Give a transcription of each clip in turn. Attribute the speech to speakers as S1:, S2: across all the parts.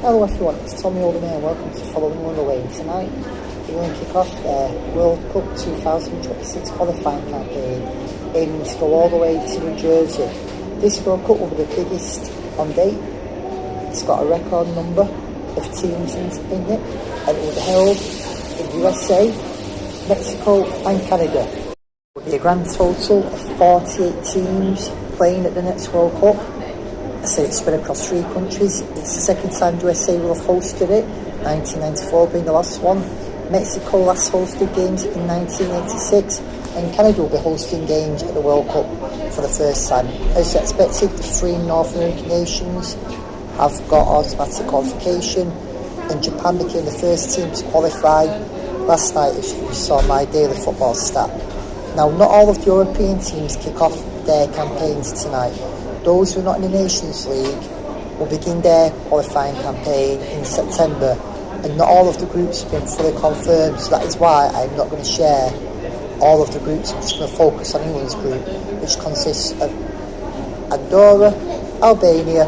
S1: Hello everyone, it's Tommy Albania and welcome to Following England Away. Tonight, England kick off their World Cup 2026 qualifying campaign, aiming to go all the way to New Jersey. This World Cup will be the biggest on date. It's got a record number of teams in it, and it will be held in USA, Mexico and Canada. There will be a grand total of 48 teams playing at the next World Cup. I say it's spread across 3 countries. It's the second time USA will have hosted it, 1994 being the last one. Mexico last hosted games in 1986, and Canada will be hosting games at the World Cup for the first time. As expected, the 3 North American nations have got automatic qualification, and Japan became the first team to qualify last night, as you saw my daily football stat. Now, not all of the European teams kick off their campaigns tonight. Those who are not in the Nations League will begin their qualifying campaign in September, and not all of the groups have been fully confirmed, so that is why I'm not going to share all of the groups. I'm just going to focus on England's group, which consists of Andorra, Albania,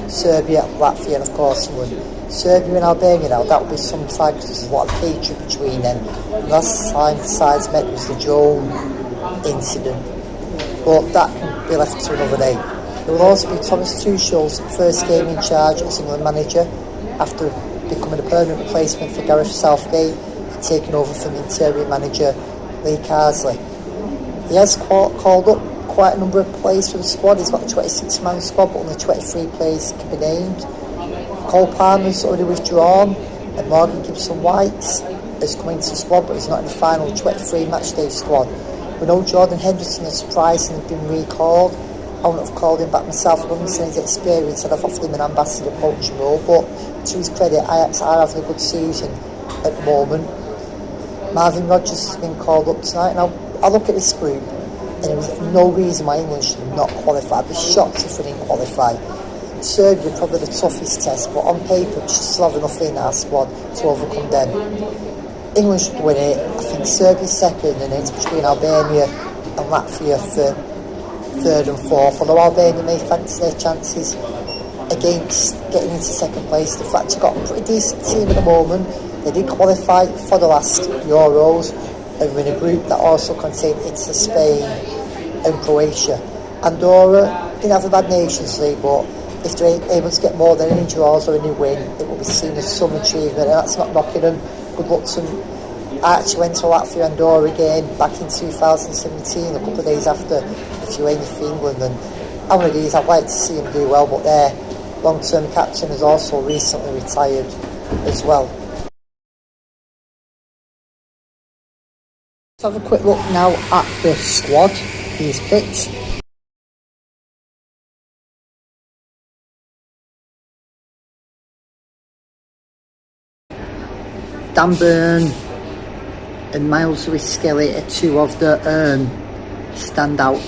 S1: Serbia, Latvia and of course England. Serbia and Albania now, that will be some time because there's a lot of hatred between them. And last time the sides met was the drone incident, but that can be left to another day. There will also be Thomas Tuchel's first game in charge as England manager after becoming a permanent replacement for Gareth Southgate and taking over from interior manager Lee Carsley. He has called up quite a number of players for the squad. He's got a 26-man squad, but only 23 players can be named. Cole Palmer's already withdrawn, and Morgan Gibson-White has come into the squad, but he's not in the final 23 matchday squad. We know Jordan Henderson has surprisingly been recalled. I wouldn't have called him back myself. I wouldn't say his experience. I'd have offered him an ambassador coaching role, but to his credit, Ajax are having a good season at the moment. Marvin Rodgers has been called up tonight. Now, I look at this group, and there is no reason why England should not qualify. I'd be shocked if we didn't qualify. Serbia probably the toughest test, but on paper we should still have enough in our squad to overcome them. England should win it. I think Serbia's second, and it's between Albania and Latvia for third and fourth, although Albania may fancy their chances against getting into second place. The fact you've got a pretty decent team at the moment. They did qualify for the last Euros, and we're in a group that also contained Italy, Spain and Croatia. Andorra didn't have a bad Nations League, but if they're able to get more than any draws or any win, it will be seen as some achievement, and that's not knocking them. Good luck to them. I actually went to Latvia Andorra again back in 2017, a couple of days after Lithuania for England, and how many days I'd like to see him do well, but their long-term captain has also recently retired as well. Let's have a quick look now at the squad he's picked. Dan Burn and Miles Lewis-Skelly are 2 of the standout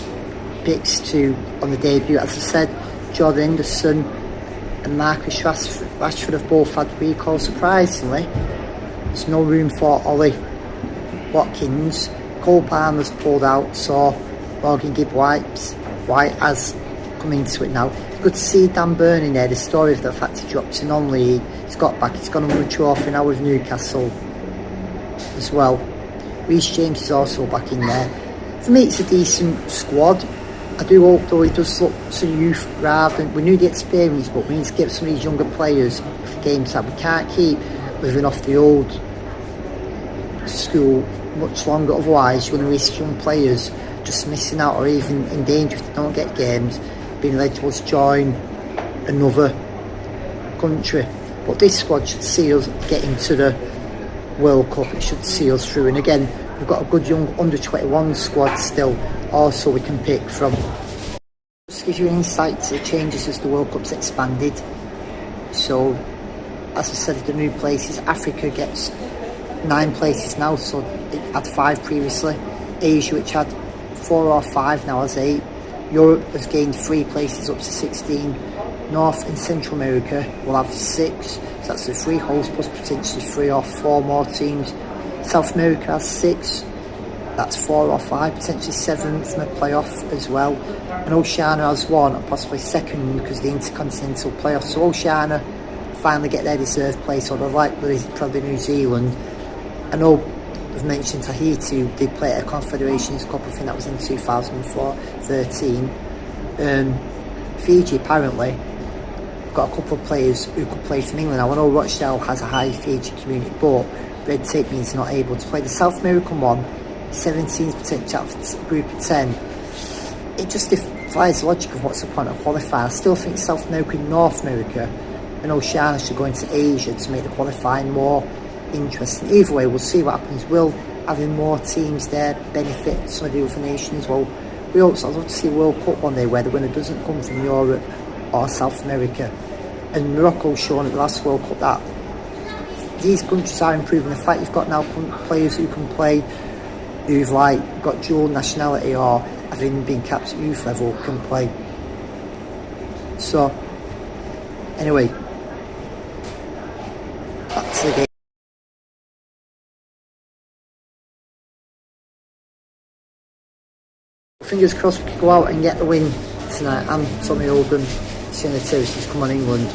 S1: picks on the debut. As I said, Jordan Henderson and Marcus Rashford have both had recall. Surprisingly, there's no room for Ollie Watkins. Cole Palmer's pulled out, so Morgan Gibbs-White has come into it now. It's good to see Dan Burn in there. The story of the fact he dropped to non-league, he's got back, he's gone and won a trophy now with Newcastle as well. Reece James is also back in there. For me, it's a decent squad. I do hope though he does look to youth rather than, we knew the experience, but we need to get some of these younger players for games that we can't keep living off the old school much longer. Otherwise you're going to risk young players just missing out, or even in danger if they don't get games, being eligible to join another country. But this squad should see us get into the World Cup. It should see us through, and again we've got a good young under 21 squad still also we can pick from. Just gives you an insight to the changes as the World Cup's expanded. So as I said, the new places, Africa gets 9 places now, so it had 5 previously. Asia, which had 4 or 5, now has 8. Europe has gained 3 places up to 16. North and Central America will have 6, so that's the 3 hosts plus potentially 3 or 4 more teams. South America has 6, that's 4 or 5, potentially 7 from a playoff as well. And Oceania has 1, and possibly 2nd because of the intercontinental playoff. So Oceania finally get their deserved place, or the likely is probably New Zealand. I know I've mentioned Tahiti, they played at a Confederations Cup, I think that was in 2013. Fiji apparently got a couple of players who could play from England. Now I know Rochdale has a high Fiji community, but red tape means they're not able to play. The South American one, 17 potential out of group of 10. It just defies the logic of what's the point of qualifying. I still think South America and North America and Oceania should go into Asia to make the qualifying more interesting. Either way, we'll see what happens. Will having more teams there benefit some of the other nations? Well, I'd love to see a World Cup one day where the winner doesn't come from Europe or South America. And Morocco's shown at the last World Cup that these countries are improving. The fact you've got now players who can play, who've got dual nationality or having been capped at youth level, can play. So anyway, back to the game. Fingers crossed we could go out and get the win tonight. I'm Tommy Oldham, seeing the Terraces come on England.